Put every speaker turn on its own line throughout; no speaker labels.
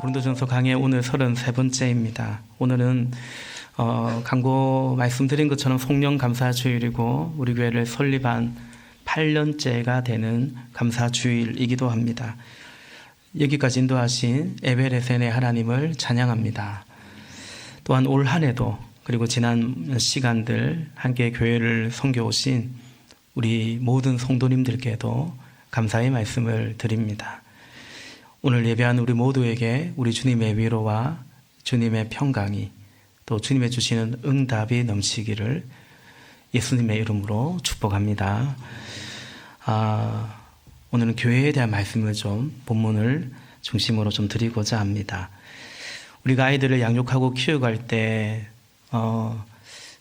고린도전서 강의 오늘 33번째입니다. 오늘은 광고 말씀드린 것처럼 송년 감사주일이고 우리 교회를 설립한 8년째가 되는 감사주일이기도 합니다. 여기까지 인도하신 에베레센의 하나님을 찬양합니다. 또한 올 한 해도 그리고 지난 시간들 함께 교회를 섬겨오신 우리 모든 성도님들께도 감사의 말씀을 드립니다. 오늘 예배한 우리 모두에게 우리 주님의 위로와 주님의 평강이 또 주님의 주시는 응답이 넘치기를 예수님의 이름으로 축복합니다. 오늘은 교회에 대한 말씀을 본문을 중심으로 드리고자 합니다. 우리가 아이들을 양육하고 키워갈 때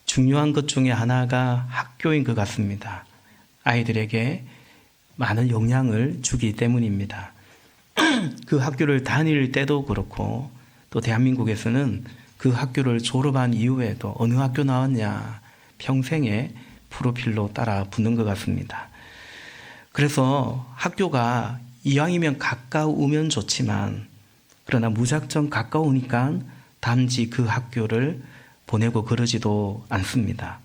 중요한 것 중에 하나가 학교인 것 같습니다. 아이들에게 많은 영향을 주기 때문입니다. 그 학교를 다닐 때도 그렇고 또 대한민국에서는 그 학교를 졸업한 이후에도 어느 학교 나왔냐 평생의 프로필로 따라 붙는 것 같습니다. 그래서 학교가 이왕이면 가까우면 좋지만 그러나 무작정 가까우니까 단지 그 학교를 보내고 그러지도 않습니다.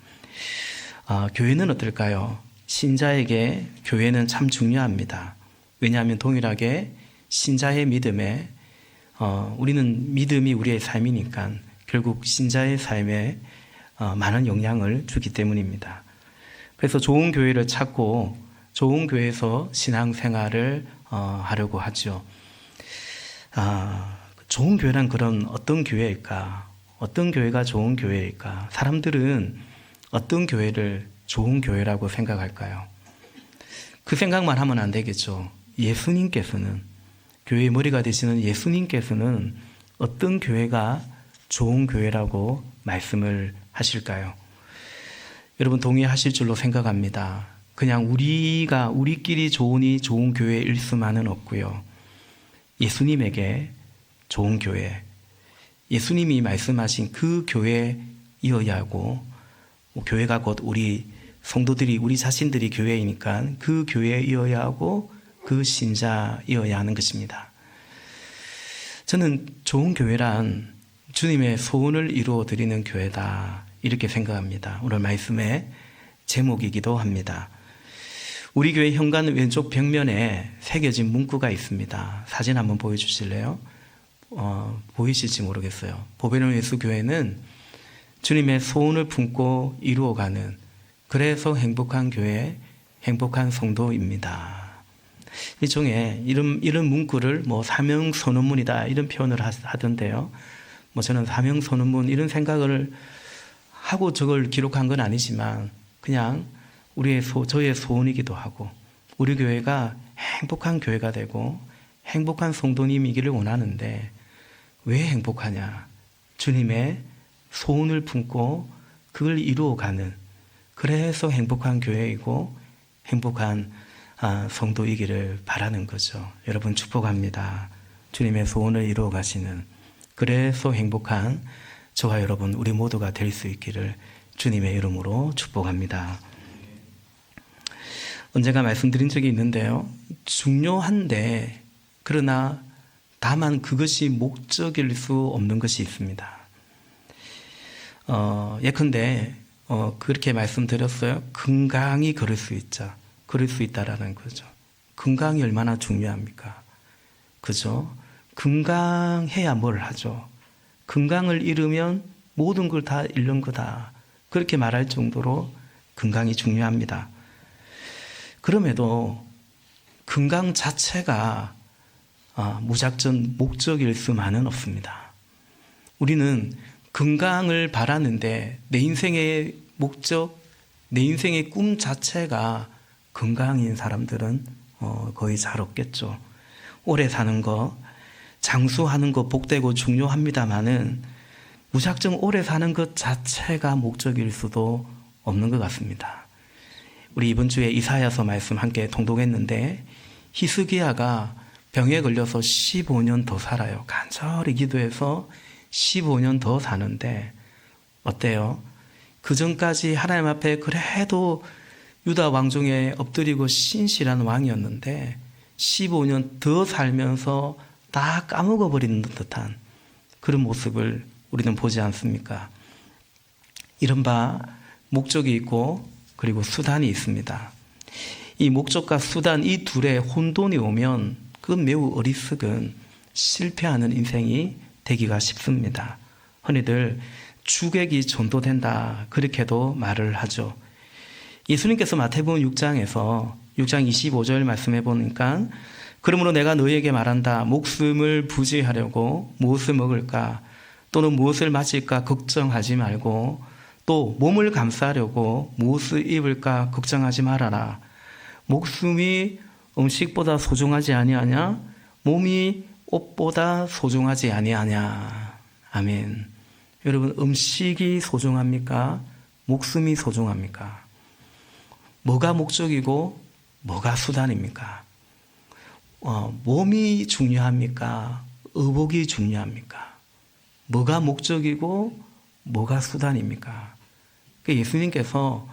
교회는 어떨까요? 신자에게 교회는 참 중요합니다. 왜냐하면 동일하게 신자의 믿음에 우리는 믿음이 우리의 삶이니까 결국 신자의 삶에 많은 영향을 주기 때문입니다. 그래서 좋은 교회를 찾고 좋은 교회에서 신앙생활을 하려고 하죠. 좋은 교회란 그런 어떤 교회일까? 어떤 교회가 좋은 교회일까? 사람들은 어떤 교회를 좋은 교회라고 생각할까요? 그 생각만 하면 안 되겠죠. 예수님께서는 교회의 머리가 되시는 예수님께서는 어떤 교회가 좋은 교회라고 말씀을 하실까요? 여러분 동의하실 줄로 생각합니다. 그냥 우리끼리 좋으니 좋은 교회일 수만은 없고요. 예수님에게 좋은 교회, 예수님이 말씀하신 그 교회이어야 하고 교회가 곧 우리 성도들이 우리 자신들이 교회이니까 그 교회이어야 하고 그 신자이어야 하는 것입니다. 저는 좋은 교회란 주님의 소원을 이루어 드리는 교회다 이렇게 생각합니다. 오늘 말씀의 제목이기도 합니다. 우리 교회 현관 왼쪽 벽면에 새겨진 문구가 있습니다. 사진 한번 보여주실래요? 보이실지 모르겠어요. 보배는 예수 교회는 주님의 소원을 품고 이루어가는 그래서 행복한 교회, 행복한 성도입니다. 일종의 이런 문구를 사명 선언문이다 이런 표현을 하던데요. 저는 사명 선언문 이런 생각을 하고 저걸 기록한 건 아니지만 그냥 저의 소원이기도 하고 우리 교회가 행복한 교회가 되고 행복한 성도님이기를 원하는데 왜 행복하냐? 주님의 소원을 품고 그걸 이루어가는 그래서 행복한 교회이고 행복한 성도이기를 바라는 거죠. 여러분 축복합니다. 주님의 소원을 이루어 가시는 그래서 행복한 저와 여러분 우리 모두가 될 수 있기를 주님의 이름으로 축복합니다. 언젠가 말씀드린 적이 있는데요. 중요한데 그러나 다만 그것이 목적일 수 없는 것이 있습니다. 예컨대 그렇게 말씀드렸어요. 건강히 걸을 수 있다라는 거죠. 건강이 얼마나 중요합니까? 그죠? 건강해야 뭘 하죠? 건강을 잃으면 모든 걸 다 잃는 거다. 그렇게 말할 정도로 건강이 중요합니다. 그럼에도 건강 자체가 무작정 목적일 수만은 없습니다. 우리는 건강을 바라는데 내 인생의 목적, 내 인생의 꿈 자체가 건강인 사람들은 거의 잘 없겠죠. 오래 사는 거, 장수하는 거 복되고 중요합니다만은 무작정 오래 사는 것 자체가 목적일 수도 없는 것 같습니다. 우리 이번 주에 이사야서 말씀 함께 통독했는데 히스기야가 병에 걸려서 15년 더 살아요. 간절히 기도해서 15년 더 사는데 어때요? 그 전까지 하나님 앞에 그래도 유다 왕중에 엎드리고 신실한 왕이었는데 15년 더 살면서 다 까먹어 버리는 듯한 그런 모습을 우리는 보지 않습니까? 이른바 목적이 있고 그리고 수단이 있습니다. 이 목적과 수단 이 둘의 혼돈이 오면 그건 매우 어리석은 실패하는 인생이 되기가 쉽습니다. 흔히들 주객이 전도된다 그렇게도 말을 하죠. 예수님께서 마태복음 6장 25절 말씀해 보니까 그러므로 내가 너희에게 말한다. 목숨을 부지하려고 무엇을 먹을까 또는 무엇을 마실까 걱정하지 말고 또 몸을 감싸려고 무엇을 입을까 걱정하지 말아라. 목숨이 음식보다 소중하지 아니하냐? 몸이 옷보다 소중하지 아니하냐? 아멘. 여러분, 음식이 소중합니까? 목숨이 소중합니까? 뭐가 목적이고 뭐가 수단입니까? 몸이 중요합니까? 의복이 중요합니까? 뭐가 목적이고 뭐가 수단입니까? 예수님께서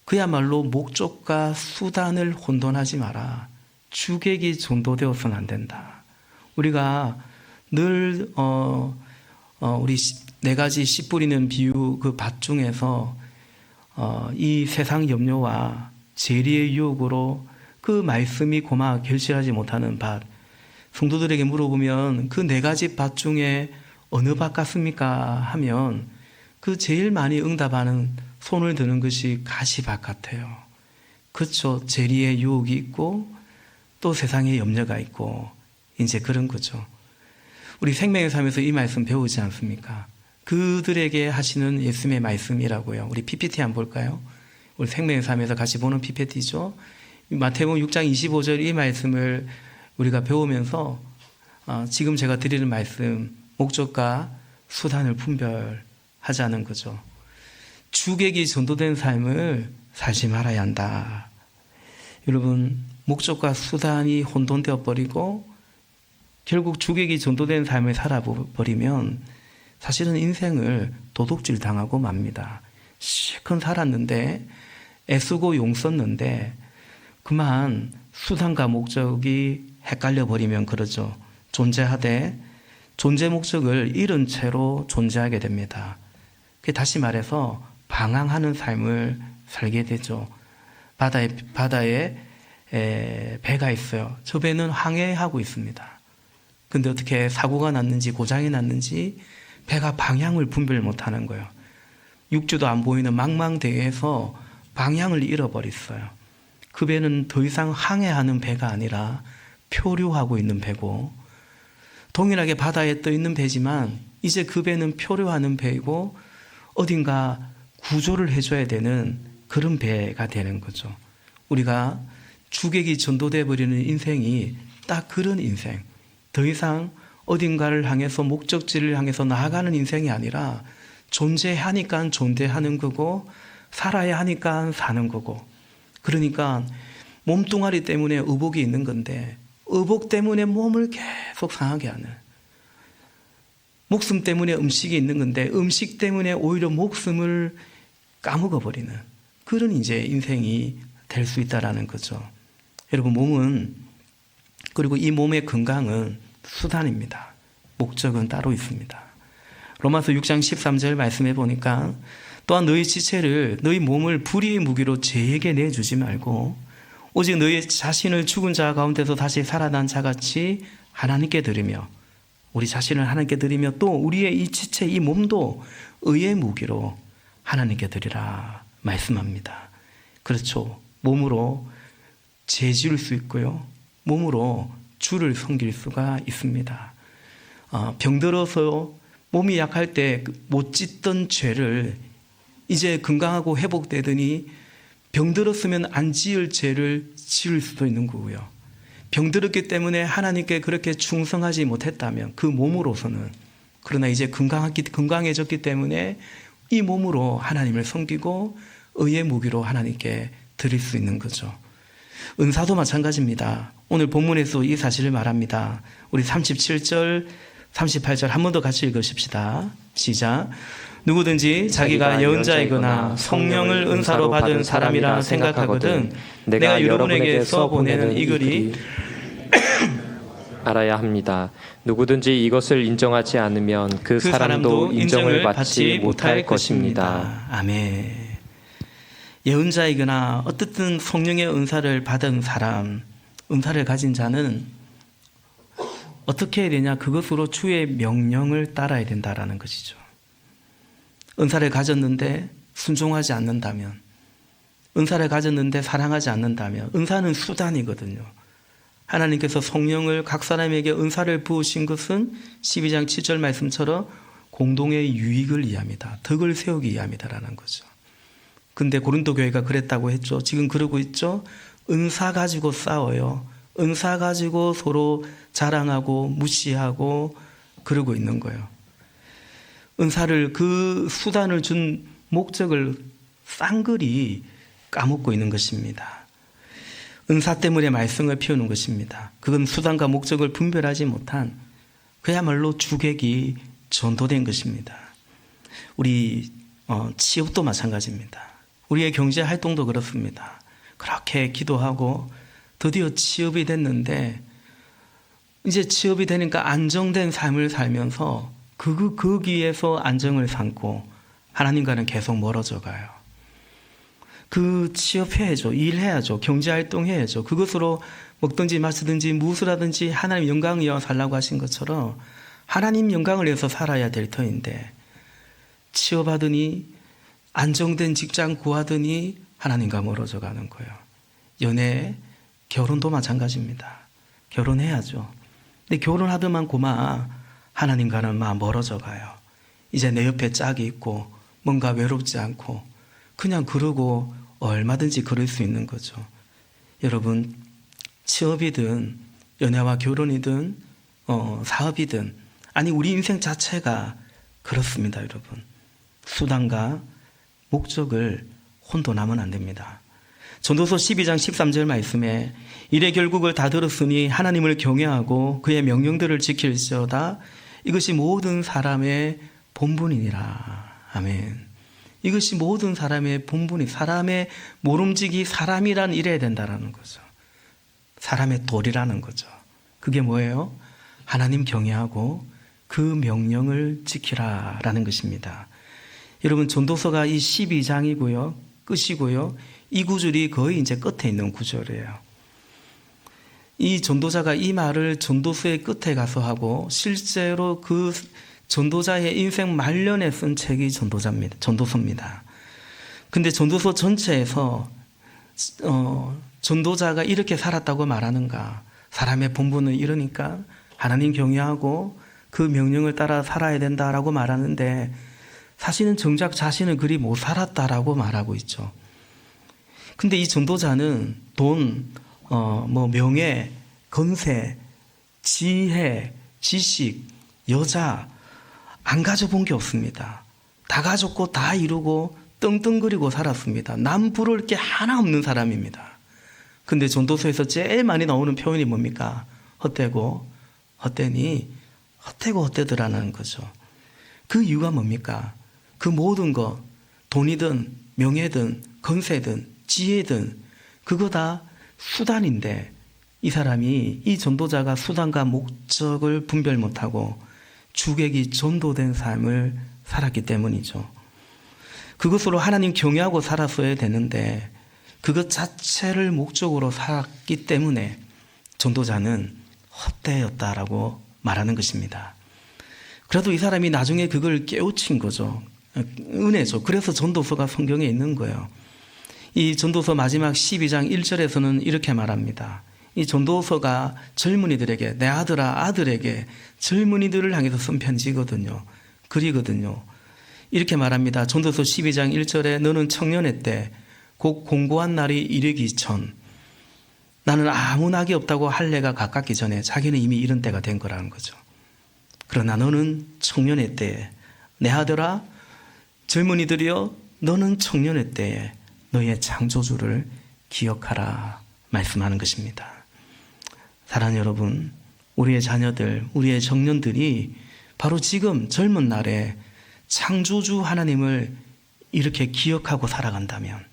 그야말로 목적과 수단을 혼돈하지 마라. 주객이 전도되어서는 안 된다. 우리가 늘 우리 네 가지 씨 뿌리는 비유 그 밭 중에서 이 세상 염려와 재리의 유혹으로 그 말씀이 고마 결실하지 못하는 밭, 성도들에게 물어보면 그 네 가지 밭 중에 어느 밭 같습니까? 하면 그 제일 많이 응답하는 손을 드는 것이 가시밭 같아요. 그렇죠. 재리의 유혹이 있고 또 세상의 염려가 있고 이제 그런 거죠. 우리 생명의 삶에서 이 말씀 배우지 않습니까? 그들에게 하시는 예수님의 말씀이라고요. 우리 PPT 한번 볼까요? 우리 생명의 삶에서 같이 보는 PPT죠. 마태복음 6장 25절 이 말씀을 우리가 배우면서 지금 제가 드리는 말씀 목적과 수단을 분별하자는 거죠. 주객이 전도된 삶을 살지 말아야 한다. 여러분, 목적과 수단이 혼돈되어 버리고 결국 주객이 전도된 삶을 살아버리면 사실은 인생을 도둑질 당하고 맙니다. 실컷 살았는데 애쓰고 용 썼는데 그만 수단과 목적이 헷갈려 버리면 그러죠. 존재하되 존재 목적을 잃은 채로 존재하게 됩니다. 다시 말해서 방황하는 삶을 살게 되죠. 바다에 배가 있어요. 저 배는 항해하고 있습니다. 근데 어떻게 사고가 났는지 고장이 났는지 배가 방향을 분별 못하는 거예요. 육지도 안 보이는 망망대해에서 방향을 잃어버렸어요. 그 배는 더 이상 항해하는 배가 아니라 표류하고 있는 배고 동일하게 바다에 떠 있는 배지만 이제 그 배는 표류하는 배이고 어딘가 구조를 해줘야 되는 그런 배가 되는 거죠. 우리가 주객이 전도돼 버리는 인생이 딱 그런 인생. 더 이상 어딘가를 향해서 목적지를 향해서 나아가는 인생이 아니라 존재하니까 존재하는 거고 살아야 하니까 사는 거고 그러니까 몸뚱아리 때문에 의복이 있는 건데 의복 때문에 몸을 계속 상하게 하는 목숨 때문에 음식이 있는 건데 음식 때문에 오히려 목숨을 까먹어버리는 그런 이제 인생이 될 수 있다라는 거죠. 여러분 몸은 그리고 이 몸의 건강은 수단입니다. 목적은 따로 있습니다. 로마서 6장 13절 말씀해 보니까 또한 너희 지체를 너희 몸을 불의의 무기로 죄에게 내주지 말고 오직 너희 자신을 죽은 자 가운데서 다시 살아난 자같이 하나님께 드리며 우리 자신을 하나님께 드리며 또 우리의 이 지체 이 몸도 의의 무기로 하나님께 드리라 말씀합니다. 그렇죠. 몸으로 죄 지을 수 있고요. 몸으로 주를 섬길 수가 있습니다. 병들어서 몸이 약할 때 못 짓던 죄를 이제 건강하고 회복되더니 병들었으면 안 지을 죄를 지을 수도 있는 거고요. 병들었기 때문에 하나님께 그렇게 충성하지 못했다면 그 몸으로서는 그러나 이제 건강해졌기 때문에 이 몸으로 하나님을 섬기고 의의 무기로 하나님께 드릴 수 있는 거죠. 은사도 마찬가지입니다. 오늘 본문에서 이 사실을 말합니다. 우리 37절, 38절 한 번 더 같이 읽으십시다. 시작. 누구든지 자기가 예언자이거나 성령을 은사로 받은 사람이라 생각하거든 내가 여러분에게 써보내는 이 글이
알아야 합니다. 누구든지 이것을 인정하지 않으면 그 사람도 인정을 받지 못할 것입니다.
아멘. 예언자이거나 어떻든 성령의 은사를 받은 사람, 은사를 가진 자는 어떻게 해야 되냐? 그것으로 주의 명령을 따라야 된다라는 것이죠. 은사를 가졌는데 순종하지 않는다면, 은사를 가졌는데 사랑하지 않는다면, 은사는 수단이거든요. 하나님께서 성령을 각 사람에게 은사를 부으신 것은 12장 7절 말씀처럼 공동의 유익을 위함이다. 덕을 세우기 위함이다라는 거죠. 근데 고린도 교회가 그랬다고 했죠. 지금 그러고 있죠. 은사 가지고 싸워요. 은사 가지고 서로 자랑하고 무시하고 그러고 있는 거예요. 은사를, 그 수단을 준 목적을 쌍그리 까먹고 있는 것입니다. 은사 때문에 말썽을 피우는 것입니다. 그건 수단과 목적을 분별하지 못한 그야말로 주객이 전도된 것입니다. 우리 취업도 마찬가지입니다. 우리의 경제 활동도 그렇습니다. 그렇게 기도하고 드디어 취업이 됐는데 이제 취업이 되니까 안정된 삶을 살면서 거기에서 안정을 삼고 하나님과는 계속 멀어져 가요. 그 취업해야죠. 일해야죠. 경제활동해야죠. 그것으로 먹든지 마시든지 무엇을 하든지 하나님 영광을 위하여 살라고 하신 것처럼 하나님 영광을 위해서 살아야 될 터인데 취업하더니 안정된 직장 구하더니 하나님과 멀어져 가는 거예요. 연애, 결혼도 마찬가지입니다. 결혼해야죠. 근데 결혼하더만 고마 하나님과는 막 멀어져 가요. 이제 내 옆에 짝이 있고 뭔가 외롭지 않고 그냥 그러고 얼마든지 그럴 수 있는 거죠. 여러분, 취업이든 연애와 결혼이든 사업이든 아니 우리 인생 자체가 그렇습니다. 여러분, 수단과 목적을 혼돈하면 안 됩니다. 전도서 12장 13절 말씀에 이래 결국을 다 들었으니 하나님을 경외하고 그의 명령들을 지킬지어다. 이것이 모든 사람의 본분이니라. 아멘. 이것이 모든 사람의 본분이, 사람의 모름지기 사람이란 이래야 된다라는 거죠. 사람의 도리라는 거죠. 그게 뭐예요? 하나님 경외하고 그 명령을 지키라라는 것입니다. 여러분, 전도서가 이 12장이고요. 끝이고요. 이 구절이 거의 이제 끝에 있는 구절이에요. 이 전도자가 이 말을 전도서의 끝에 가서 하고 실제로 그 전도자의 인생 말년에 쓴 책이 전도서입니다. 근데 전도서 전체에서 전도자가 이렇게 살았다고 말하는가? 사람의 본분은 이러니까 하나님 경외하고 그 명령을 따라 살아야 된다라고 말하는데 사실은 정작 자신은 그리 못 살았다라고 말하고 있죠. 근데 이 전도자는 돈, 명예, 건세, 지혜, 지식, 여자 안 가져본 게 없습니다. 다 가졌고 다 이루고 떵떵거리고 살았습니다. 남 부러울 게 하나 없는 사람입니다. 근데 전도서에서 제일 많이 나오는 표현이 뭡니까? 헛되고 헛되니 헛되고 헛되더라는 거죠. 그 이유가 뭡니까? 그 모든 것, 돈이든 명예든 건세든 지혜든 그거 다 수단인데 이 사람이, 이 전도자가 수단과 목적을 분별 못하고 주객이 전도된 삶을 살았기 때문이죠. 그것으로 하나님 경외하고 살았어야 되는데 그것 자체를 목적으로 살았기 때문에 전도자는 헛되었다라고 말하는 것입니다. 그래도 이 사람이 나중에 그걸 깨우친 거죠. 은혜죠. 그래서 전도서가 성경에 있는 거예요. 이 전도서 마지막 12장 1절에서는 이렇게 말합니다. 이 전도서가 젊은이들에게, 내 아들아 아들에게 젊은이들을 향해서 쓴 편지거든요. 글이거든요. 이렇게 말합니다. 전도서 12장 1절에 너는 청년의 때 곧 공고한 날이 이르기 전, 나는 아무 낙이 없다고 할 해가 가깝기 전에 자기는 이미 이런 때가 된 거라는 거죠. 그러나 너는 청년의 때에, 내 아들아 젊은이들이여 너는 청년의 때에 너의 창조주를 기억하라 말씀하는 것입니다. 사랑하는 여러분, 우리의 자녀들, 우리의 청년들이 바로 지금 젊은 날에 창조주 하나님을 이렇게 기억하고 살아간다면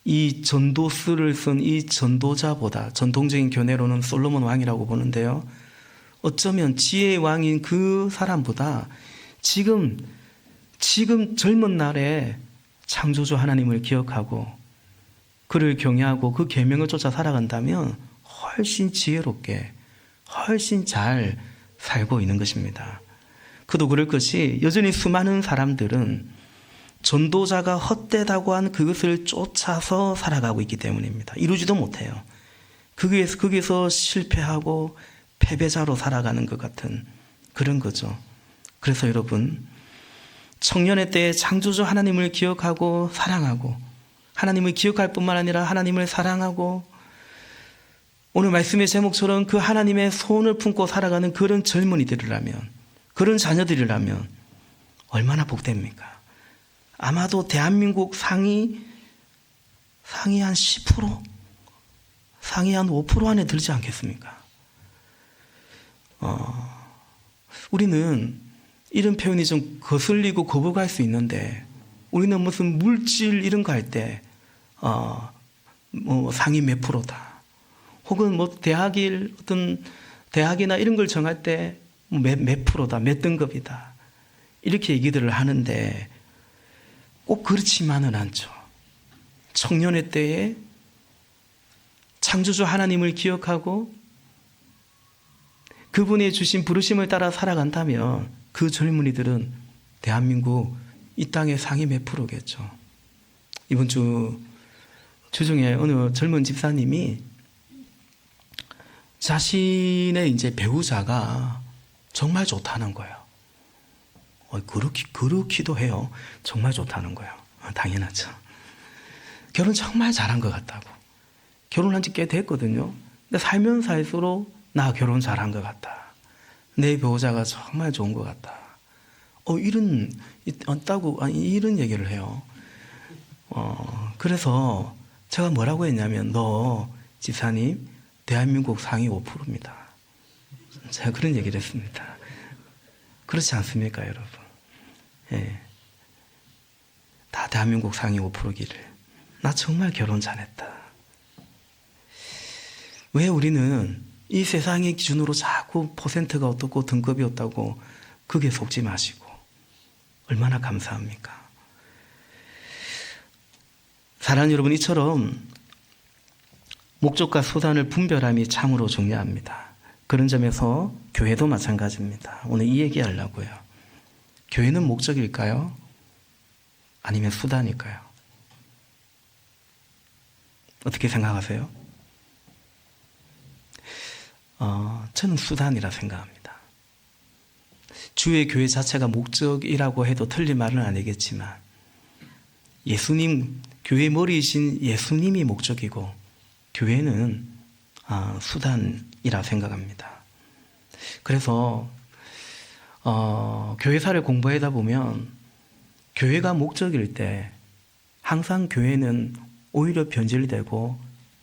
이 전도서를 쓴 이 전도자보다, 전통적인 견해로는 솔로몬 왕이라고 보는데요, 어쩌면 지혜의 왕인 그 사람보다 지금 젊은 날에 창조주 하나님을 기억하고 그를 경외하고 그 계명을 쫓아 살아간다면 훨씬 지혜롭게, 훨씬 잘 살고 있는 것입니다. 그도 그럴 것이, 여전히 수많은 사람들은 전도자가 헛되다고 한 그것을 쫓아서 살아가고 있기 때문입니다. 이루지도 못해요. 거기에서 실패하고 패배자로 살아가는 것 같은 그런 거죠. 그래서 여러분, 청년의 때에 창조주 하나님을 기억하고 사랑하고, 하나님을 기억할 뿐만 아니라 하나님을 사랑하고, 오늘 말씀의 제목처럼 그 하나님의 소원을 품고 살아가는 그런 젊은이들이라면, 그런 자녀들이라면 얼마나 복됩니까? 아마도 대한민국 상위 한 10%? 상위 한 5% 안에 들지 않겠습니까? 우리는 이런 표현이 좀 거슬리고 거부갈 수 있는데, 우리는 무슨 물질 이런 거 할 때, 상위 몇 프로다. 혹은 어떤 대학이나 이런 걸 정할 때 몇 프로다, 몇 등급이다. 이렇게 얘기들을 하는데, 꼭 그렇지만은 않죠. 청년의 때에 창조주 하나님을 기억하고 그분이 주신 부르심을 따라 살아간다면 그 젊은이들은 대한민국 이 땅의 상위 몇 프로겠죠. 이번 주 중에 어느 젊은 집사님이 자신의 이제 배우자가 정말 좋다는 거예요. 그렇기도 해요. 정말 좋다는 거예요. 당연하죠. 결혼 정말 잘한 것 같다고. 결혼한 지 꽤 됐거든요. 근데 살면 살수록 나 결혼 잘한 것 같다. 내 배우자가 정말 좋은 것 같다. 이런 얘기를 해요. 그래서 제가 뭐라고 했냐면, 너 집사님 대한민국 상위 5%입니다. 제가 그런 얘기를 했습니다. 그렇지 않습니까, 여러분? 예. 다 대한민국 상위 5%기를. 나 정말 결혼 잘했다. 왜 우리는 이 세상의 기준으로 자꾸 퍼센트가 어떻고 등급이 어떻고 그게 속지 마시고, 얼마나 감사합니까? 사랑하는 여러분, 이처럼 목적과 수단을 분별함이 참으로 중요합니다. 그런 점에서 교회도 마찬가지입니다. 오늘 이 얘기 하려고요. 교회는 목적일까요? 아니면 수단일까요? 어떻게 생각하세요? 저는 수단이라 생각합니다. 주의 교회 자체가 목적이라고 해도 틀린 말은 아니겠지만, 교회의 머리이신 예수님이 목적이고 교회는 수단이라 생각합니다. 그래서 교회사를 공부하다 보면 교회가 목적일 때 항상 교회는 오히려 변질되고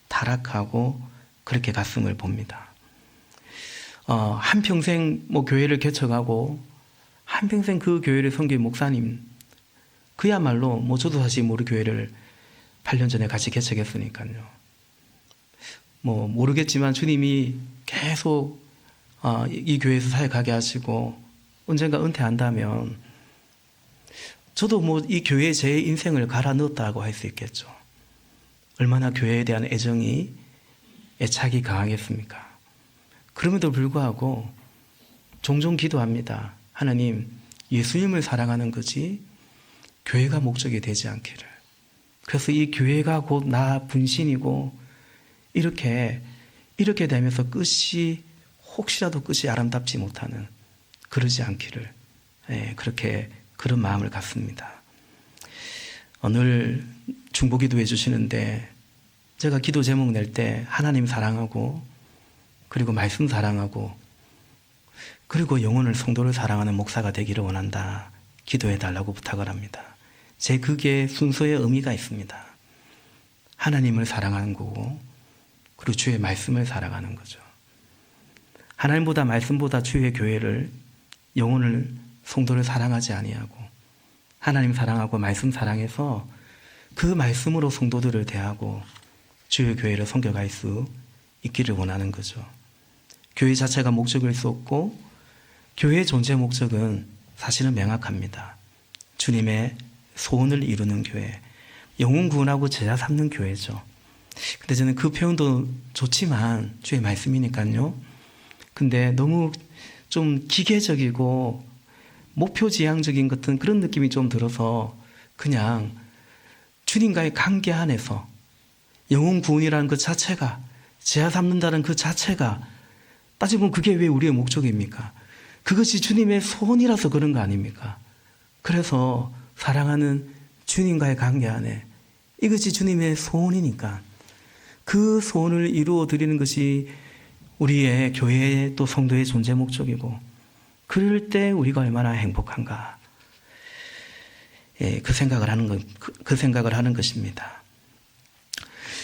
타락하고 그렇게 갔음을 봅니다. 한평생 교회를 개척하고 한평생 그 교회를 섬긴 목사님, 그야말로 저도 사실 우리 교회를 8년 전에 같이 개척했으니까요. 모르겠지만 주님이 계속 이 교회에서 사역하게 하시고 언젠가 은퇴한다면 저도 이 교회에 제 인생을 갈아 넣었다고 할 수 있겠죠. 얼마나 교회에 대한 애착이 강하겠습니까? 그럼에도 불구하고 종종 기도합니다. 하나님, 예수님을 사랑하는 거지 교회가 목적이 되지 않기를. 그래서 이 교회가 곧 나 분신이고 이렇게 되면서 혹시라도 끝이 아름답지 못하는, 그러지 않기를, 그런 마음을 갖습니다. 늘 중보기도 해주시는데 제가 기도 제목 낼 때 하나님 사랑하고, 그리고 말씀 사랑하고, 그리고 영혼을, 성도를 사랑하는 목사가 되기를 원한다, 기도해 달라고 부탁을 합니다. 제 그게 순서의 의미가 있습니다. 하나님을 사랑하는 거고, 그리고 주의 말씀을 사랑하는 거죠. 하나님보다 말씀보다 주의 교회를, 영혼을, 성도를 사랑하지 아니하고 하나님 사랑하고 말씀 사랑해서 그 말씀으로 성도들을 대하고 주의 교회를 섬겨갈 수 있기를 원하는 거죠. 교회 자체가 목적일 수 없고 교회의 존재 목적은 사실은 명확합니다. 주님의 소원을 이루는 교회, 영혼 구원하고 제자 삼는 교회죠. 근데 저는 그 표현도 좋지만 주의 말씀이니까요. 근데 너무 좀 기계적이고 목표지향적인 같은 그런 느낌이 좀 들어서 그냥 주님과의 관계 안에서 영혼 구원이라는 그 자체가, 제자 삼는다는 그 자체가, 따지면 그게 왜 우리의 목적입니까? 그것이 주님의 소원이라서 그런 거 아닙니까? 그래서 사랑하는 주님과의 관계 안에 이것이 주님의 소원이니까 그 소원을 이루어 드리는 것이 우리의 교회의 또 성도의 존재 목적이고, 그럴 때 우리가 얼마나 행복한가. 그 생각을 하는 것입니다.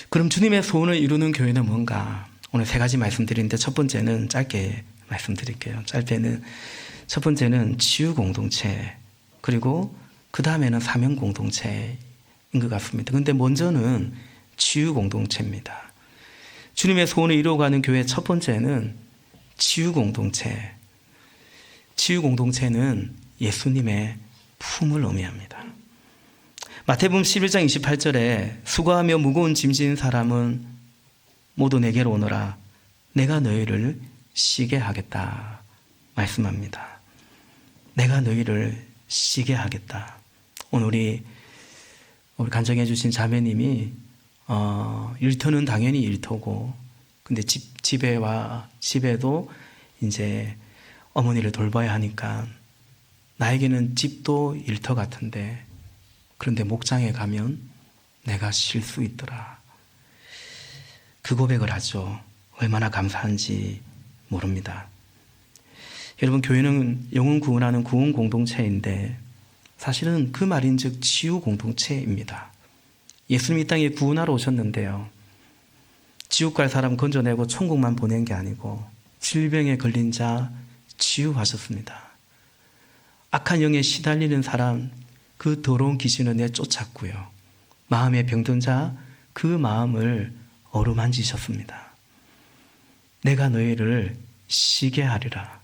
그럼 주님의 소원을 이루는 교회는 뭔가? 오늘 세 가지 말씀드리는데 첫 번째는 짧게 말씀드릴게요. 첫 번째는 치유 공동체, 그리고 그 다음에는 사명 공동체인 것 같습니다. 근데 먼저는 치유 공동체입니다. 주님의 소원을 이루어가는 교회 첫 번째는 치유 공동체. 치유 공동체는 예수님의 품을 의미합니다. 마태복음 11장 28절에 수고하며 무거운 짐 지는 사람은 모두 내게로 오너라. 내가 너희를 쉬게 하겠다 말씀합니다. 내가 너희를 쉬게 하겠다. 오늘 우리 간증해 주신 자매님이 일터는 당연히 일터고, 근데 집에도 이제 어머니를 돌봐야 하니까 나에게는 집도 일터 같은데, 그런데 목장에 가면 내가 쉴 수 있더라. 그 고백을 하죠. 얼마나 감사한지 모릅니다. 여러분, 교회는 영혼 구원하는 구원 공동체인데 사실은 그 말인즉 치유 공동체입니다. 예수님이 이 땅에 구원하러 오셨는데요, 지옥 갈 사람 건져내고 천국만 보낸 게 아니고 질병에 걸린 자 치유하셨습니다. 악한 영에 시달리는 사람, 그 더러운 귀신을 내쫓았고요, 마음에 병든 자 그 마음을 어루만지셨습니다. 내가 너희를 쉬게 하리라.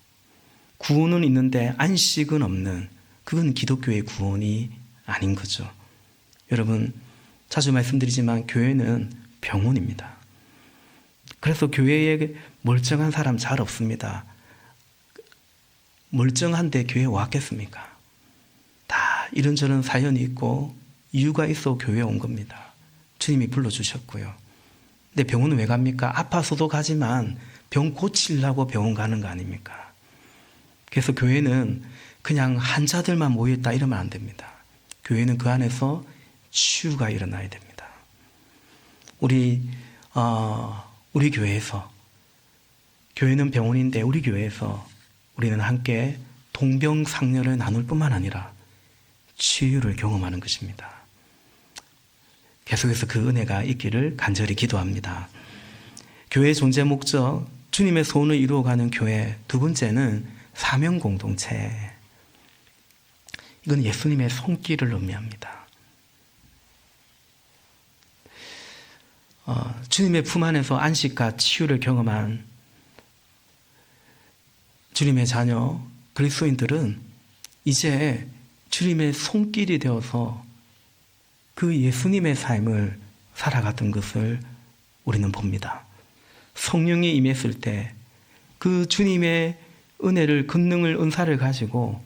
구원은 있는데 안식은 없는, 그건 기독교의 구원이 아닌 거죠. 여러분, 자주 말씀드리지만 교회는 병원입니다. 그래서 교회에 멀쩡한 사람 잘 없습니다. 멀쩡한데 교회에 왔겠습니까? 다 이런저런 사연이 있고 이유가 있어 교회에 온 겁니다. 주님이 불러주셨고요. 근데 병원은 왜 갑니까? 아파서도 가지만 병 고치려고 병원 가는 거 아닙니까? 그래서 교회는 그냥 환자들만 모여있다 이러면 안 됩니다. 교회는 그 안에서 치유가 일어나야 됩니다. 우리 교회에서, 교회는 병원인데 우리 교회에서 우리는 함께 동병상련을 나눌 뿐만 아니라 치유를 경험하는 것입니다. 계속해서 그 은혜가 있기를 간절히 기도합니다. 교회의 존재 목적, 주님의 소원을 이루어가는 교회. 두 번째는 사명 공동체. 이건 예수님의 손길을 의미합니다. 주님의 품 안에서 안식과 치유를 경험한 주님의 자녀 그리스도인들은 이제 주님의 손길이 되어서 그 예수님의 삶을 살아갔던 것을 우리는 봅니다. 성령이 임했을 때 그 주님의 은혜를, 권능을, 은사를 가지고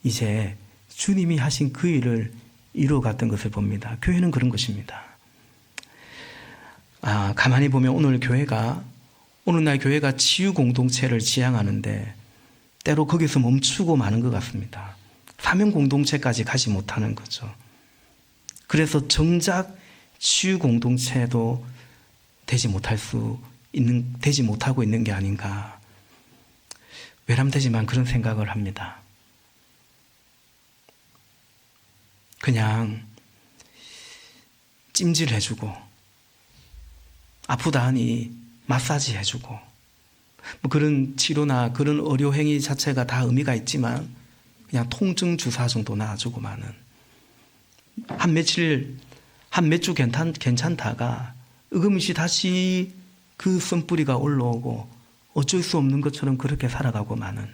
이제 주님이 하신 그 일을 이루어갔던 것을 봅니다. 교회는 그런 것입니다. 가만히 보면 오늘날 교회가 치유 공동체를 지향하는데 때로 거기서 멈추고 마는 것 같습니다. 사명 공동체까지 가지 못하는 거죠. 그래서 정작 치유 공동체도 되지 못하고 있는 게 아닌가. 외람되지만 그런 생각을 합니다. 그냥 찜질 해주고, 아프다 하니 마사지 해주고, 뭐 그런 치료나 그런 의료 행위 자체가 다 의미가 있지만 그냥 통증 주사 정도 놔주고 마는, 한 며칠 한 몇 주 괜찮다가 의금없이 다시 그 쓴뿌리가 올라오고 어쩔 수 없는 것처럼 그렇게 살아가고 마는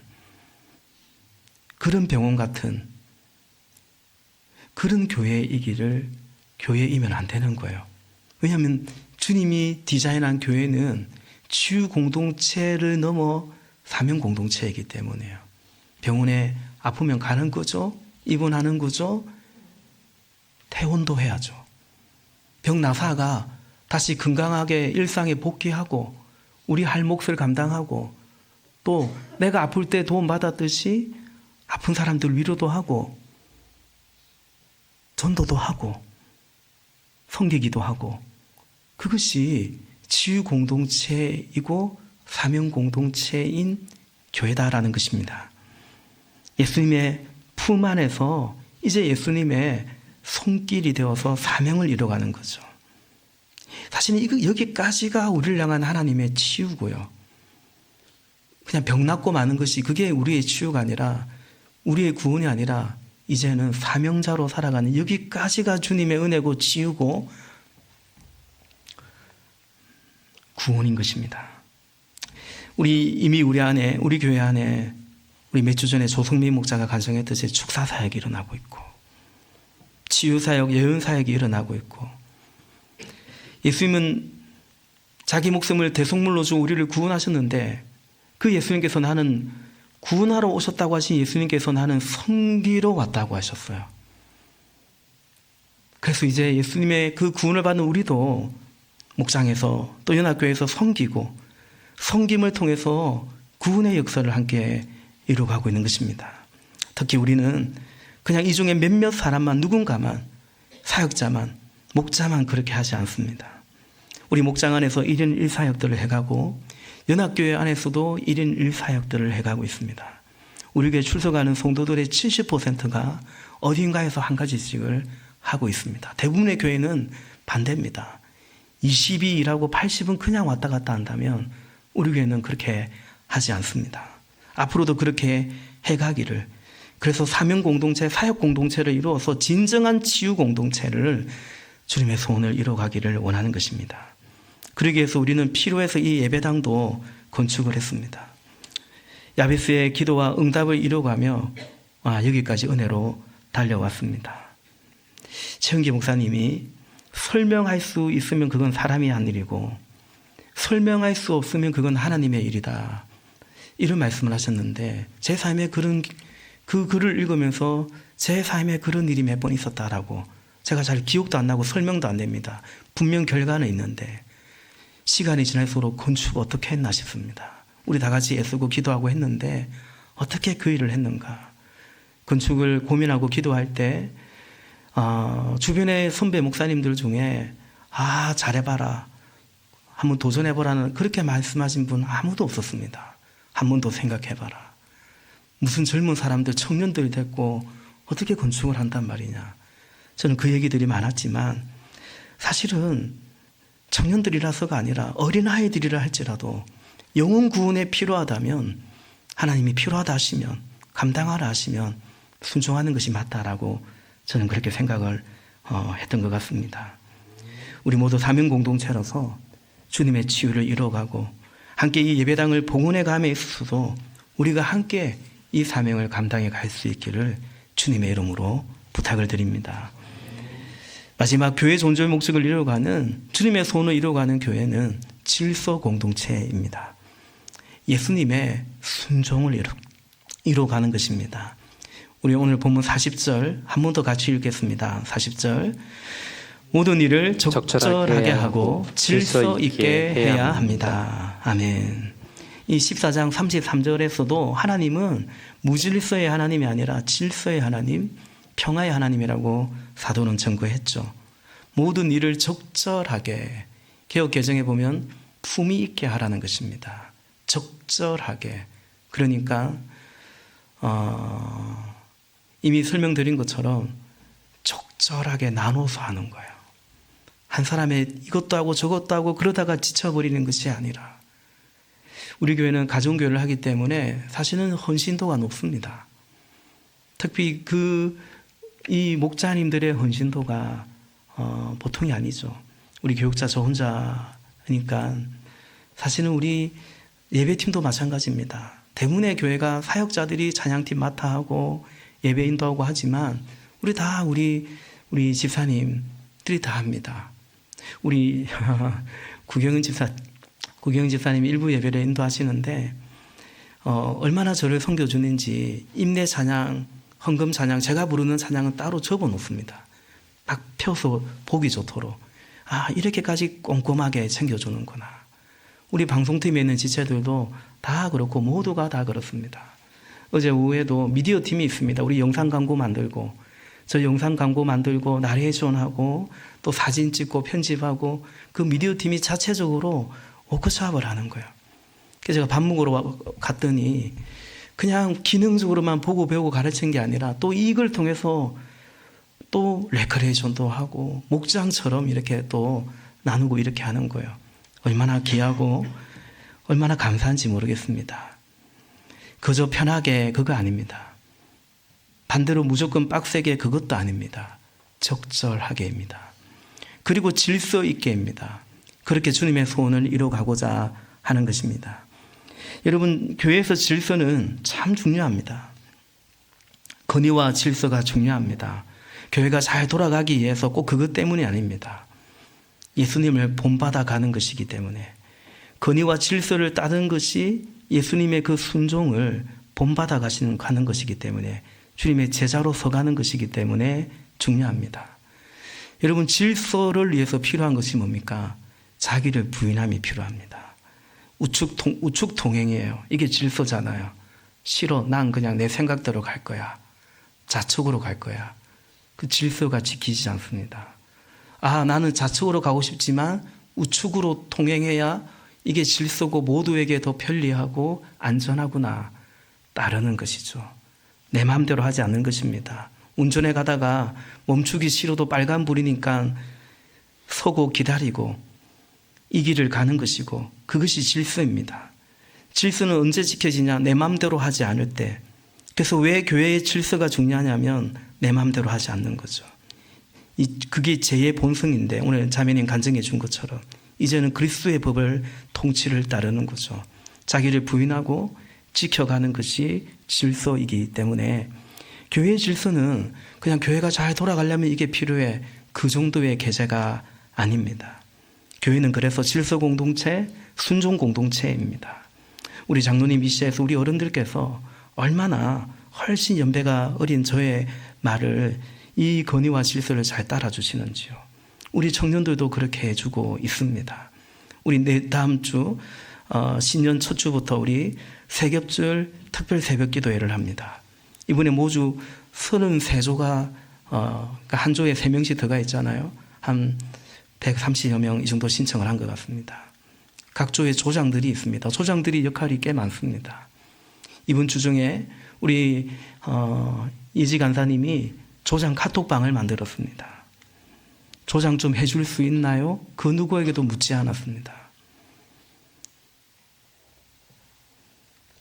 그런 병원 같은 그런 교회이기를 교회이면 안 되는 거예요. 왜냐하면 주님이 디자인한 교회는 치유 공동체를 넘어 사명 공동체이기 때문에요. 병원에 아프면 가는 거죠. 입원하는 거죠. 퇴원도 해야죠. 병 나사가 다시 건강하게 일상에 복귀하고 우리 할 몫을 감당하고 또 내가 아플 때 도움받았듯이 아픈 사람들 위로도 하고 전도도 하고 섬기기도 하고 그것이 치유 공동체이고 사명 공동체인 교회다라는 것입니다. 예수님의 품 안에서 이제 예수님의 손길이 되어서 사명을 이뤄가는 거죠. 사실은 여기까지가 우리를 향한 하나님의 치유고요. 그냥 병 낫고 마는 것이 그게 우리의 치유가 아니라 우리의 구원이 아니라 이제는 사명자로 살아가는 여기까지가 주님의 은혜고 치유고 구원인 것입니다. 이미 우리 교회 안에 우리 몇 주 전에 조성민 목사가 간증했듯이 축사 사역이 일어나고 있고 치유 사역, 예언 사역이 일어나고 있고 예수님은 자기 목숨을 대속물로 주고 우리를 구원하셨는데 그 예수님께서 나는 구원하러 오셨다고 하신 예수님께서 나는 섬기러 왔다고 하셨어요. 그래서 이제 예수님의 그 구원을 받는 우리도 목장에서 또 연합교회에서 섬기고 섬김을 통해서 구원의 역사를 함께 이루어가고 있는 것입니다. 특히 우리는 그냥 이 중에 몇몇 사람만 누군가만 사역자만 목자만 그렇게 하지 않습니다. 우리 목장 안에서 1인 1사역들을 해가고 연합교회 안에서도 1인 1사역들을 해가고 있습니다. 우리 교회 출석하는 성도들의 70%가 어딘가에서 한 가지씩을 하고 있습니다. 대부분의 교회는 반대입니다. 20이 일하고 80은 그냥 왔다 갔다 한다면 우리 교회는 그렇게 하지 않습니다. 앞으로도 그렇게 해가기를, 그래서 사명 공동체, 사역 공동체를 이루어서 진정한 치유 공동체를 주님의 소원을 이루어가기를 원하는 것입니다. 그러기 위해서 우리는 필요해서 이 예배당도 건축을 했습니다. 야베스의 기도와 응답을 이루어가며 여기까지 은혜로 달려왔습니다. 최은기 목사님이 설명할 수 있으면 그건 사람이 한 일이고 설명할 수 없으면 그건 하나님의 일이다, 이런 말씀을 하셨는데 제 삶에 그 글을 읽으면서 제 삶에 그런 일이 몇 번 있었다라고 제가 잘 기억도 안 나고 설명도 안 됩니다. 분명 결과는 있는데 시간이 지날수록 건축 어떻게 했나 싶습니다. 우리 다 같이 애쓰고 기도하고 했는데 어떻게 그 일을 했는가. 건축을 고민하고 기도할 때 주변의 선배 목사님들 중에 잘해봐라, 한번 도전해보라는 그렇게 말씀하신 분 아무도 없었습니다. 한 번 더 생각해봐라. 무슨 젊은 사람들, 청년들이 됐고 어떻게 건축을 한단 말이냐. 저는 그 얘기들이 많았지만 사실은 청년들이라서가 아니라 어린아이들이라 할지라도 영혼 구원에 필요하다면, 하나님이 필요하다 하시면, 감당하라 하시면 순종하는 것이 맞다라고 저는 그렇게 생각을 했던 것 같습니다. 우리 모두 사명 공동체로서 주님의 치유를 이루어가고 함께 이 예배당을 봉헌해 감에 있어서도 우리가 함께 이 사명을 감당해 갈 수 있기를 주님의 이름으로 부탁을 드립니다. 마지막 교회 존재 목적을 이루어가는, 주님의 소원을 이루어가는 교회는 질서 공동체입니다. 예수님의 순종을 이루어가는 것입니다. 우리 오늘 본문 40절 한 번 더 같이 읽겠습니다. 40절. 모든 일을 적절하게 하고 질서 있게 해야 합니다. 아멘. 이 14장 33절에서도 하나님은 무질서의 하나님이 아니라 질서의 하나님, 평화의 하나님이라고 사도는 증거했죠. 모든 일을 적절하게, 개역 개정에 보면 품위 있게 하라는 것입니다. 적절하게. 그러니까 이미 설명드린 것처럼 적절하게 나눠서 하는 거예요. 한 사람의 이것도 하고 저것도 하고 그러다가 지쳐버리는 것이 아니라, 우리 교회는 가정교회를 하기 때문에 사실은 헌신도가 높습니다. 특히 이 목자님들의 헌신도가 보통이 아니죠. 우리 교육자 저 혼자니까 사실은 우리 예배팀도 마찬가지입니다. 대부분의 교회가 사역자들이 찬양팀 맡아 하고 예배 인도하고 하지만 우리 집사님들이 다 합니다. 우리 구경은 집사님이 일부 예배를 인도하시는데 얼마나 저를 섬겨주는지 임내 찬양, 헌금 찬양, 제가 부르는 찬양은 따로 접어놓습니다. 딱 펴서 보기 좋도록. 이렇게까지 꼼꼼하게 챙겨주는구나. 우리 방송팀에 있는 지체들도 다 그렇고 모두가 다 그렇습니다. 어제 오후에도 미디어 팀이 있습니다. 우리 영상 광고 만들고 저 영상 광고 만들고 나레이션하고 또 사진 찍고 편집하고 그 미디어 팀이 자체적으로 워크숍을 하는 거예요. 그래서 제가 밥 먹으러 갔더니 그냥 기능적으로만 보고 배우고 가르친 게 아니라 또 이걸 통해서 또 레크레이션도 하고 목장처럼 이렇게 또 나누고 이렇게 하는 거예요. 얼마나 귀하고 얼마나 감사한지 모르겠습니다. 그저 편하게 그거 아닙니다. 반대로 무조건 빡세게 그것도 아닙니다. 적절하게입니다. 그리고 질서 있게입니다. 그렇게 주님의 소원을 이루어가고자 하는 것입니다. 여러분, 교회에서 질서는 참 중요합니다. 건의와 질서가 중요합니다. 교회가 잘 돌아가기 위해서 꼭 그것 때문이 아닙니다. 예수님을 본받아 가는 것이기 때문에 건의와 질서를 따르는 것이 예수님의 그 순종을 본받아 가는 것이기 때문에 주님의 제자로 서가는 것이기 때문에 중요합니다. 여러분, 질서를 위해서 필요한 것이 뭡니까? 자기를 부인함이 필요합니다. 우측 동행이에요. 이게 질서잖아요. 싫어. 난 그냥 내 생각대로 갈 거야. 좌측으로 갈 거야. 그 질서가 지키지 않습니다. 나는 좌측으로 가고 싶지만 우측으로 통행해야 이게 질서고 모두에게 더 편리하고 안전하구나. 따르는 것이죠. 내 마음대로 하지 않는 것입니다. 운전해 가다가 멈추기 싫어도 빨간불이니까 서고 기다리고 이 길을 가는 것이고 그것이 질서입니다. 질서는 언제 지켜지냐? 내 마음대로 하지 않을 때. 그래서 왜 교회의 질서가 중요하냐면 내 마음대로 하지 않는 거죠. 그게 죄의 본성인데 오늘 자매님 간증해 준 것처럼 이제는 그리스도의 법을 통치를 따르는 거죠. 자기를 부인하고 지켜가는 것이 질서이기 때문에 교회의 질서는 그냥 교회가 잘 돌아가려면 이게 필요해. 그 정도의 계제가 아닙니다. 교회는 그래서 질서 공동체, 순종 공동체입니다. 우리 장로님 이 시에서 우리 어른들께서 얼마나 훨씬 연배가 어린 저의 말을 이 건의와 질서를 잘 따라주시는지요. 우리 청년들도 그렇게 해주고 있습니다. 우리 다음 주 신년 첫 주부터 우리 세겹줄 특별 새벽 기도회를 합니다. 이번에 모두 33조가 한 조에 3명씩 들어가 있잖아요. 한 130여 명 이 정도 신청을 한 것 같습니다. 각 조에 조장들이 있습니다. 조장들이 역할이 꽤 많습니다. 이번 주 중에 우리 이지 간사님이 조장 카톡방을 만들었습니다. 조장 좀 해줄 수 있나요? 그 누구에게도 묻지 않았습니다.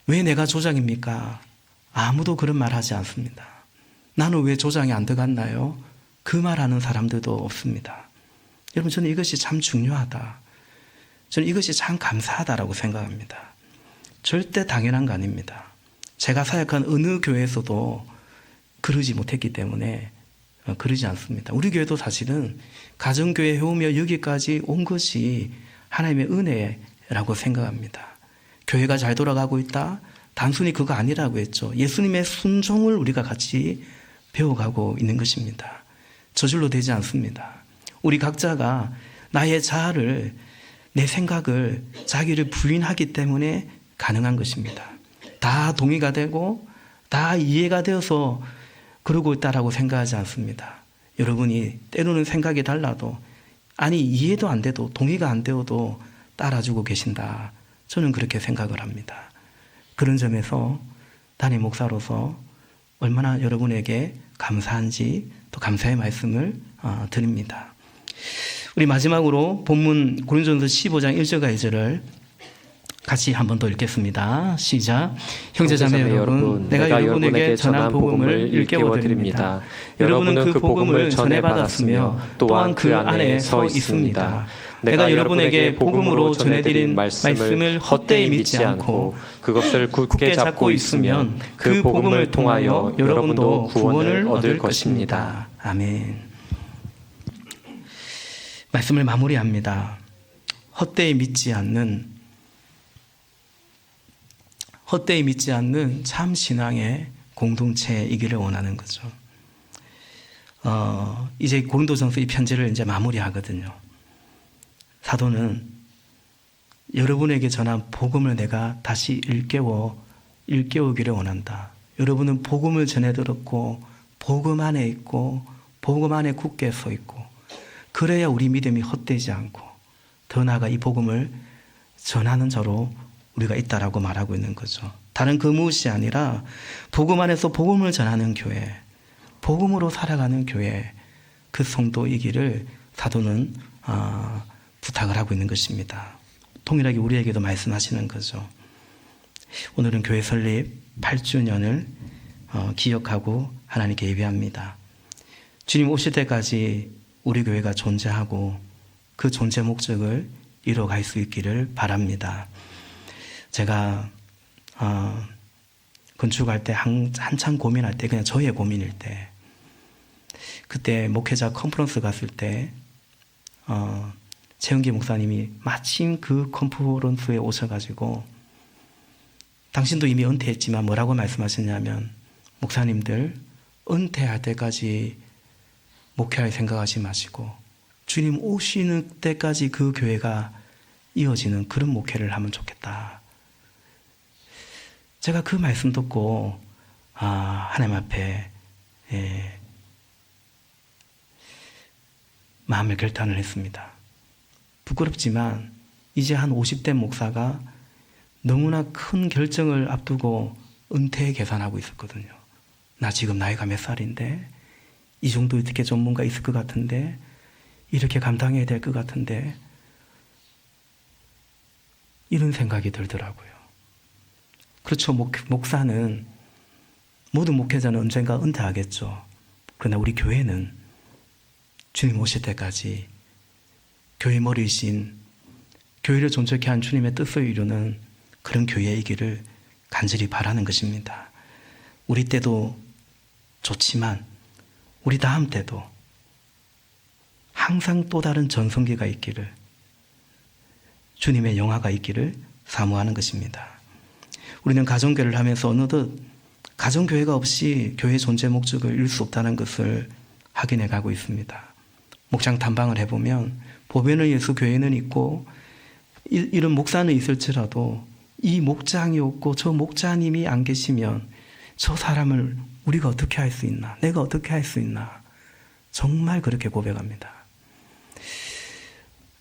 왜 내가 조장입니까? 아무도 그런 말 하지 않습니다. 나는 왜 조장이 안 들어갔나요? 그 말하는 사람들도 없습니다. 여러분, 저는 이것이 참 중요하다. 저는 이것이 참 감사하다라고 생각합니다. 절대 당연한 거 아닙니다. 제가 사역한 어느 교회에서도 그러지 못했기 때문에 그러지 않습니다. 우리 교회도 사실은 가정교회 해오며 여기까지 온 것이 하나님의 은혜라고 생각합니다. 교회가 잘 돌아가고 있다? 단순히 그거 아니라고 했죠. 예수님의 순종을 우리가 같이 배워가고 있는 것입니다. 저절로 되지 않습니다. 우리 각자가 나의 자아를, 내 생각을, 자기를 부인하기 때문에 가능한 것입니다. 다 동의가 되고 다 이해가 되어서 그러고 있다라고 생각하지 않습니다. 여러분이 때로는 생각이 달라도, 아니 이해도 안 돼도, 동의가 안 되어도 따라주고 계신다. 저는 그렇게 생각을 합니다. 그런 점에서 담임 목사로서 얼마나 여러분에게 감사한지 또 감사의 말씀을 드립니다. 우리 마지막으로 본문 고린도전서 15장 1절과 2절을 같이 한 번 더 읽겠습니다. 시작. 형제자매 여러분, 내가 여러분에게 전한 복음을 일깨워 드립니다. 여러분은 그 복음을 전해받았으며 또한 그 안에 서 있습니다. 내가 여러분에게 복음으로 전해드린 말씀을 헛되이 믿지 않고 그것을 굳게 잡고 있으면 그 복음을 통하여 여러분도 구원을 얻을 것입니다. 아멘. 말씀을 마무리합니다. 헛되이 믿지 않는 참 신앙의 공동체이기를 원하는 거죠. 이제 고린도전서 이 편지를 이제 마무리하거든요. 사도는 여러분에게 전한 복음을 내가 다시 일깨우기를 원한다. 여러분은 복음을 전해 들었고 복음 안에 있고 복음 안에 굳게 서 있고 그래야 우리 믿음이 헛되지 않고 더 나아가 이 복음을 전하는 자로 우리가 있다라고 말하고 있는 거죠. 다른 그 무엇이 아니라 복음 안에서 복음을 전하는 교회, 복음으로 살아가는 교회, 그 성도이기를 사도는 부탁을 하고 있는 것입니다. 동일하게 우리에게도 말씀하시는 거죠. 오늘은 교회 설립 8주년을 기억하고 하나님께 예배합니다. 주님 오실 때까지 우리 교회가 존재하고 그 존재 목적을 이뤄갈 수 있기를 바랍니다. 제가 건축할 때 한참 고민할 때, 그냥 저의 고민일 때, 그때 목회자 컨퍼런스 갔을 때 최은기 목사님이 마침 그 컨퍼런스에 오셔가지고 당신도 이미 은퇴했지만 뭐라고 말씀하셨냐면, 목사님들 은퇴할 때까지 목회할 생각하지 마시고 주님 오시는 때까지 그 교회가 이어지는 그런 목회를 하면 좋겠다. 제가 그 말씀 듣고 하나님 앞에 마음의 결단을 했습니다. 부끄럽지만 이제 한 50대 목사가 너무나 큰 결정을 앞두고 은퇴 계산하고 있었거든요. 나 지금 나이가 몇 살인데 이 정도 어떻게 전문가 있을 것 같은데 이렇게 감당해야 될 것 같은데 이런 생각이 들더라고요. 그렇죠. 목사는 모든 목회자는 언젠가 은퇴하겠죠. 그러나 우리 교회는 주님 오실 때까지 교회 머리이신 교회를 존재케 한 주님의 뜻을 이루는 그런 교회이기를 간절히 바라는 것입니다. 우리 때도 좋지만 우리 다음 때도 항상 또 다른 전성기가 있기를, 주님의 영화가 있기를 사모하는 것입니다. 우리는 가정교회를 하면서 어느덧 가정교회가 없이 교회 존재 목적을 이룰 수 없다는 것을 확인해 가고 있습니다. 목장 탐방을 해보면 보배는 예수 교회는 있고 이런 목사는 있을지라도 이 목장이 없고 저 목자님이 안 계시면 저 사람을 우리가 어떻게 할 수 있나? 내가 어떻게 할 수 있나? 정말 그렇게 고백합니다.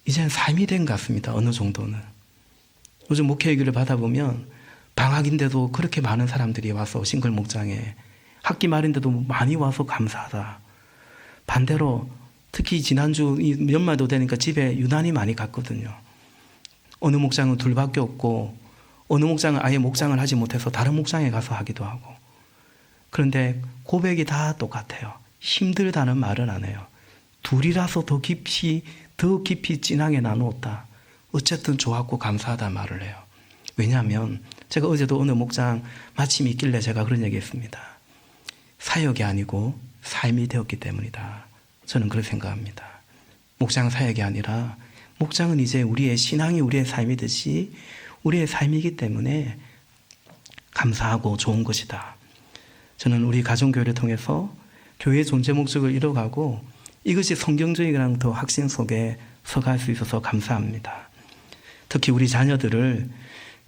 이제는 삶이 된 것 같습니다. 어느 정도는. 요즘 목회 얘기를 받아보면 방학인데도 그렇게 많은 사람들이 와서 싱글 목장에, 학기 말인데도 많이 와서 감사하다. 반대로 특히 지난주 연말도 되니까 집에 유난히 많이 갔거든요. 어느 목장은 둘밖에 없고 어느 목장은 아예 목장을 하지 못해서 다른 목장에 가서 하기도 하고. 그런데 고백이 다 똑같아요. 힘들다는 말은 안 해요. 둘이라서 더 깊이 진하게 나누었다. 어쨌든 좋았고 감사하다 말을 해요. 왜냐하면 제가 어제도 어느 목장 마침 있길래 제가 그런 얘기했습니다. 사역이 아니고 삶이 되었기 때문이다. 저는 그렇게 생각합니다. 목장 사역이 아니라 목장은 이제 우리의 신앙이 우리의 삶이듯이 우리의 삶이기 때문에 감사하고 좋은 것이다. 저는 우리 가정교회를 통해서 교회의 존재 목적을 이뤄가고 이것이 성경적이라는 더 확신 속에 서갈 수 있어서 감사합니다. 특히 우리 자녀들을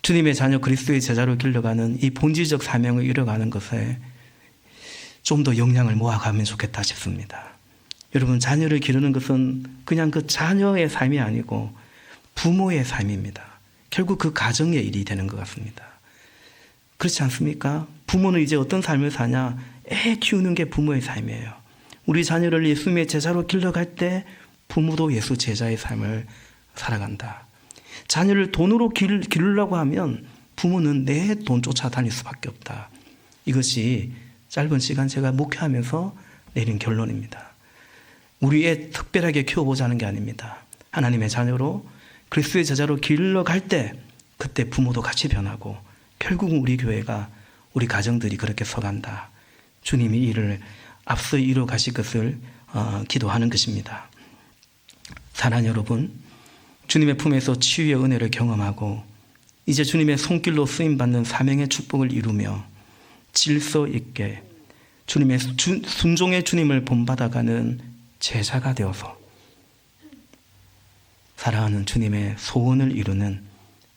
주님의 자녀 그리스도의 제자로 길러가는 이 본질적 사명을 이뤄가는 것에 좀 더 역량을 모아가면 좋겠다 싶습니다. 여러분, 자녀를 기르는 것은 그냥 그 자녀의 삶이 아니고 부모의 삶입니다. 결국 그 가정의 일이 되는 것 같습니다. 그렇지 않습니까? 부모는 이제 어떤 삶을 사냐? 애 키우는 게 부모의 삶이에요. 우리 자녀를 예수님의 제자로 길러갈 때 부모도 예수 제자의 삶을 살아간다. 자녀를 돈으로 기르려고 하면 부모는 내 돈 쫓아다닐 수밖에 없다. 이것이 짧은 시간 제가 목회하면서 내린 결론입니다. 우리 애 특별하게 키워보자는 게 아닙니다. 하나님의 자녀로 그리스도의 제자로 길러갈 때 그때 부모도 같이 변하고 결국은 우리 교회가 우리 가정들이 그렇게 서간다. 주님이 이를 앞서 이루어 가실 것을 기도하는 것입니다. 사랑하는 여러분, 주님의 품에서 치유의 은혜를 경험하고 이제 주님의 손길로 쓰임받는 사명의 축복을 이루며 질서 있게 주님의 순종의 주님을 본받아가는 제자가 되어서 사랑하는 주님의 소원을 이루는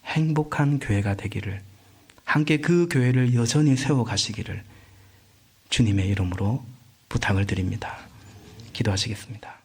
행복한 교회가 되기를, 함께 그 교회를 여전히 세워가시기를 주님의 이름으로 부탁을 드립니다. 기도하시겠습니다.